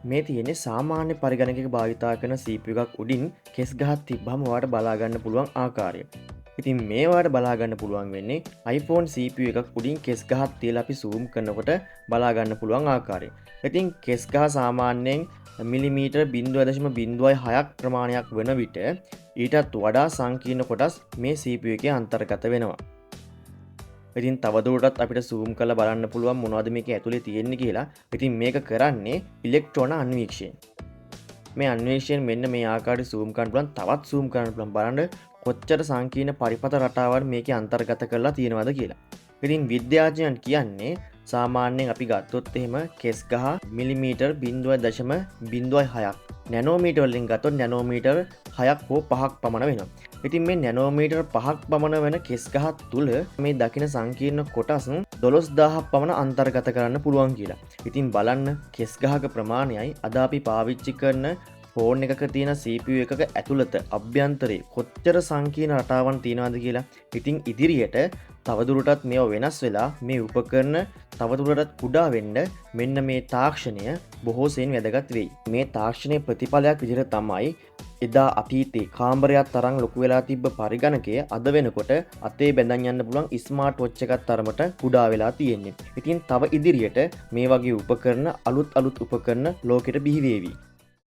මේ තියෙන්නේ සාමාන්‍ය පරිගණකයක භාවිතා කරන CPU එකක් උඩින් කෙස් ගහක් තිබ්බම ඔයාලට බලා ගන්න පුළුවන් ආකාරය. ඉතින් මේවාට බලා ගන්න පුළුවන් වෙන්නේ iPhone CPU එකක් උඩින් කෙස් ගහක් තියලා අපි zoom කරනකොට බලා ගන්න පුළුවන් ආකාරය. ඉතින් කෙස් ගහ සාමාන්‍යයෙන් මිලිමීටර් 0.06ක් ප්‍රමාණයක් වන විට ඊටත් වඩා සංකීර්ණ කොටස් මේ CPU එකේ අන්තර්ගත වෙනවා. ඉතින් තවදුරටත් අපිට zoom කරලා බලන්න පුළුවන් මොනවද මේක ඇතුලේ තියෙන්නේ කියලා. ඉතින් මේක කරන්නේ ඉලෙක්ට්‍රෝන අන්වීක්ෂණය. මේ අන්වීක්ෂණය මෙන්න මේ ආකාරයට zoom කරන්න පුළුවන්. තවත් zoom කරන්න පුළුවන්. බලන්න කොච්චර සංකීර්ණ පරිපථ රටාවක් මේකේ අන්තර්ගත කරලා තියෙනවද කියලා. ඉතින් විද්‍යාඥයන් කියන්නේ සාමාන්‍යයෙන් අපි ගත්තොත් එහෙම කෙස් ගහ මිලිමීටර් 0.06ක් නැනෝමීටර් වලින් ගත්තොත් නැනෝමීටර් 6ක් හෝ 5ක් පමණ වෙනවා. ඉතින් මේ නැනෝමීටර් 5ක් පමණ වෙන කෙස් ගහ තුල මේ දකින සංකීර්ණ කොටස් 12000ක් පමණ අන්තර්ගත කරන්න පුළුවන් කියලා. ඉතින් බලන්න කෙස් ගහක ප්‍රමාණයයි අද අපි පාවිච්චි කරන ෆෝන් එකක තියෙන CPU එකක ඇතුළත අභ්‍යන්තරේ කොච්චර සංකීර්ණ රටාවන් තියෙනවද කියලා. ඉතින් ඉදිරියට තවදුරටත් මේවා වෙනස් වෙලා මේ උපකරණ තවදුරටත් කුඩා වෙන්න මෙන්න මේ තාක්ෂණය බොහෝ සෙයින් වැදගත් වෙයි. මේ තාක්ෂණයේ ප්‍රතිඵලයක් විදිහට තමයි එදා අතීතේ කාමරයක් තරම් ලොකු වෙලා තිබ්බ පරිගණකය අද වෙනකොට අතේ බැඳන් යන්න පුළුවන් ස්මාර්ට් වොච් එකක් තරමට කුඩා වෙලා තියෙන්නේ. ඉතින් තව ඉදිරියට මේ වගේ උපකරණ අලුත් උපකරණ ලෝකෙට බිහි වේවි.